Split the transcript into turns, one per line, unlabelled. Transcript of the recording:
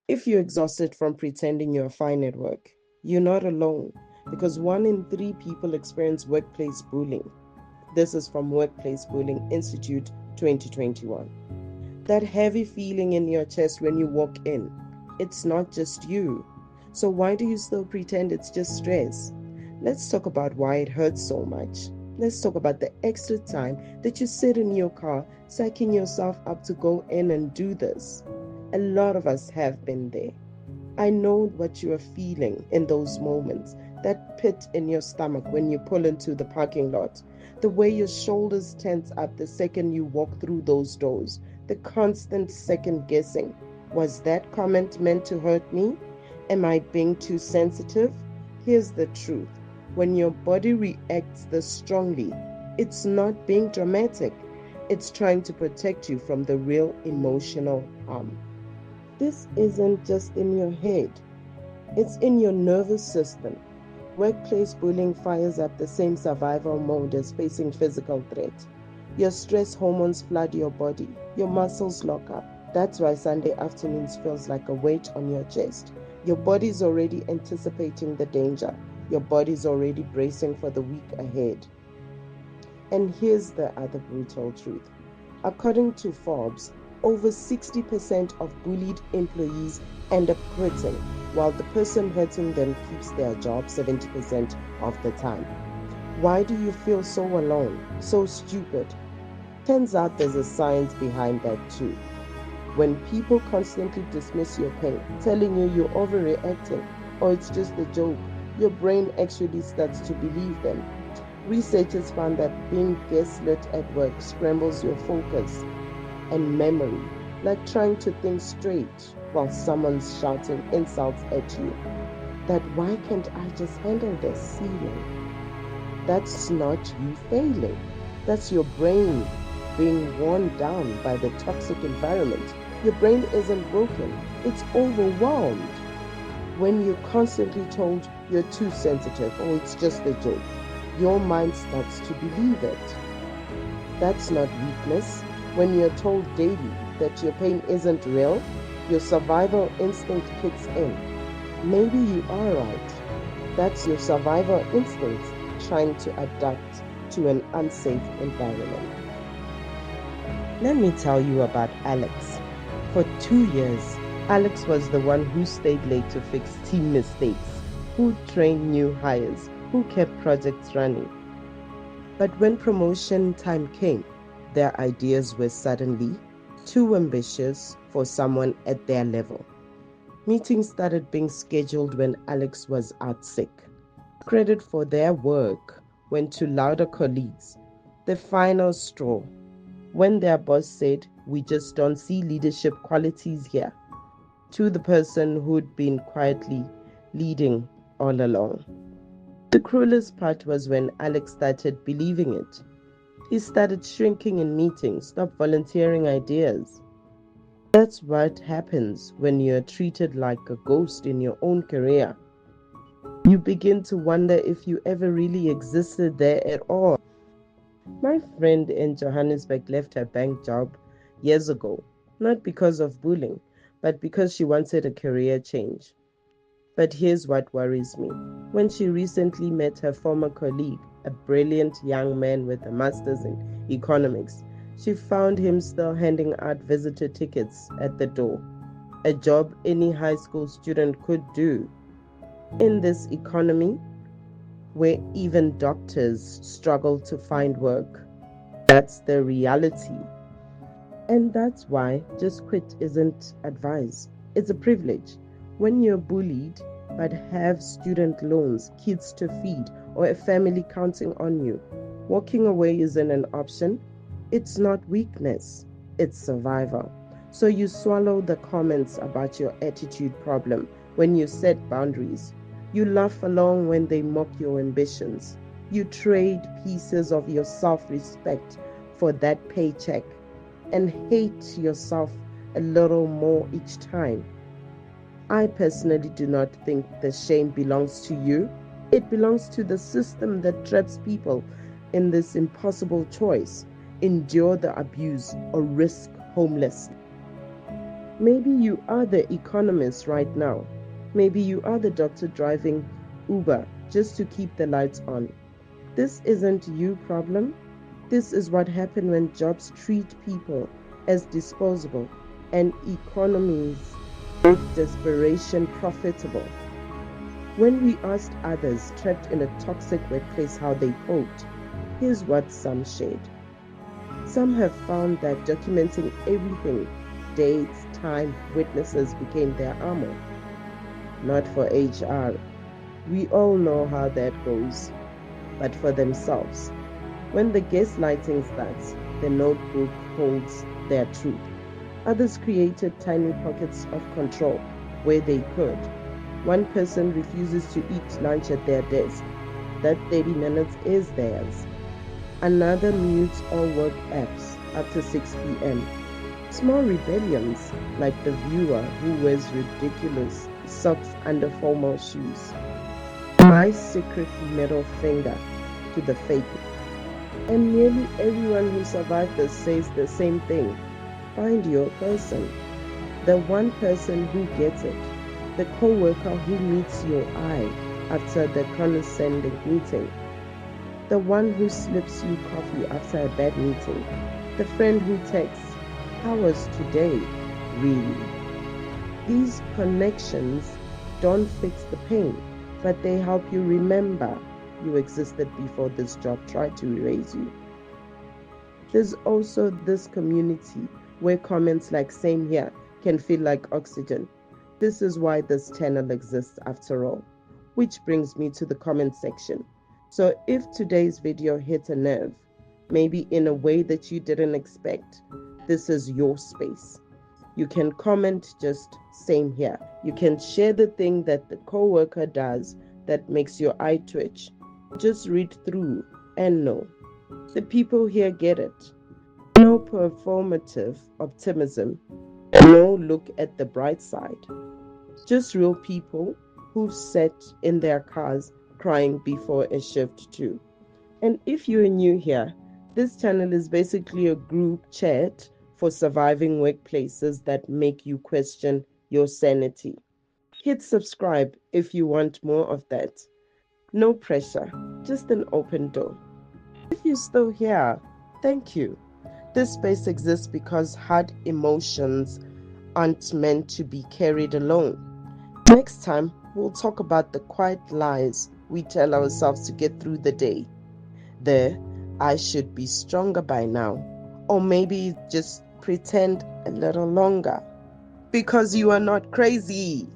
If you're exhausted from pretending you're fine at work, you're not alone because 1 in 3 people experience workplace bullying. This is from Workplace Bullying Institute 2021. That heavy feeling in your chest when you walk in, it's not just you. So, why do you still pretend it's just stress? Let's talk about why it hurts so much. Let's talk about the extra time that you sit in your car, psyching yourself up to go in and do this. A lot of us have been there. I know what you are feeling in those moments. That pit in your stomach when you pull into the parking lot. The way your shoulders tense up the second you walk through those doors. The constant second guessing. Was that comment meant to hurt me? Am I being too sensitive? Here's the truth. When your body reacts this strongly, it's not being dramatic. It's trying to protect you from the real emotional harm. This isn't just in your head, it's in your nervous system. Workplace bullying fires up the same survival mode as facing physical threat. Your stress hormones flood your body, your muscles lock up. That's why Sunday afternoons feels like a weight on your chest. Your body's already anticipating the danger. Your body's already bracing for the week ahead. And here's the other brutal truth. According to Forbes, over 60% of bullied employees end up quitting, while the person hurting them keeps their job 70% of the time. Why do you feel so alone, so stupid? Turns out there's a science behind that too. When people constantly dismiss your pain, telling you you're overreacting or it's just a joke, your brain actually starts to believe them. Researchers found that being gaslit at work scrambles your focus and memory, like trying to think straight while someone's shouting insults at you. That why can't I just handle this feeling? That's not you failing. That's your brain being worn down by the toxic environment. Your brain isn't broken, it's overwhelmed. When you're constantly told you're too sensitive or it's just a joke, your mind starts to believe it. That's not weakness. When you're told daily that your pain isn't real, your survival instinct kicks in. Maybe you are right. That's your survival instinct trying to adapt to an unsafe environment. Let me tell you about Alex. For 2 years, Alex was the one who stayed late to fix team mistakes, who trained new hires, who kept projects running. But when promotion time came, their ideas were suddenly too ambitious for someone at their level. Meetings started being scheduled when Alex was out sick. Credit for their work went to louder colleagues. The final straw, when their boss said, "We just don't see leadership qualities here," to the person who'd been quietly leading all along. The cruelest part was when Alex started believing it. He started shrinking in meetings, stopped volunteering ideas. That's what happens when you're treated like a ghost in your own career. You begin to wonder if you ever really existed there at all. My friend in Johannesburg left her bank job years ago, not because of bullying, but because she wanted a career change. But here's what worries me. When she recently met her former colleague, a brilliant young man with a master's in economics, she found him still handing out visitor tickets at the door, a job any high school student could do. In this economy, where even doctors struggle to find work, that's the reality. And that's why just quit isn't advice, it's a privilege. When you're bullied but have student loans, kids to feed, or a family counting on you, walking away isn't an option. It's not weakness, it's survival. So you swallow the comments about your attitude problem when you set boundaries. You laugh along when they mock your ambitions. You trade pieces of your self respect for that paycheck and hate yourself a little more each time. I personally do not think the shame belongs to you. It belongs to the system that traps people in this impossible choice: endure the abuse or risk homelessness. Maybe you are the economist right now. Maybe you are the doctor driving Uber just to keep the lights on. This isn't you problem. This is what happened when jobs treat people as disposable and economies make desperation profitable. When we asked others trapped in a toxic workplace how they coped, here's what some shared. Some have found that documenting everything, dates, time, witnesses, became their armor. Not for HR. We all know how that goes. But for themselves. When the gaslighting starts, the notebook holds their truth. Others created tiny pockets of control where they could. One person refuses to eat lunch at their desk. That 30 minutes is theirs. Another mutes all work apps after 6 p.m. Small rebellions, like the viewer who wears ridiculous socks under formal shoes. My secret middle finger to the fake. And nearly everyone who survived this says the same thing. Find your person. The one person who gets it. The co-worker who meets your eye after the condescending meeting. The one who slips you coffee after a bad meeting. The friend who texts, "How was today?" Really. These connections don't fix the pain, but they help you remember you existed before this job tried to erase you. There's also this community where comments like "same here" can feel like oxygen. This is why this channel exists after all. Which brings me to the comment section. So if today's video hit a nerve, maybe in a way that you didn't expect, this is your space. You can comment just "same here." You can share the thing that the coworker does that makes your eye twitch. Just read through and know. The people here get it. No performative optimism. No look at the bright side. Just real people who've sat in their cars crying before a shift too. And if you're new here, this channel is basically a group chat for surviving workplaces that make you question your sanity. Hit subscribe if you want more of that. No pressure, just an open door. If you're still here, thank you. This space exists because hard emotions aren't meant to be carried alone. Next time, we'll talk about the quiet lies we tell ourselves to get through the day. "I should be stronger by now." Or maybe just pretend a little longer. Because you are not crazy.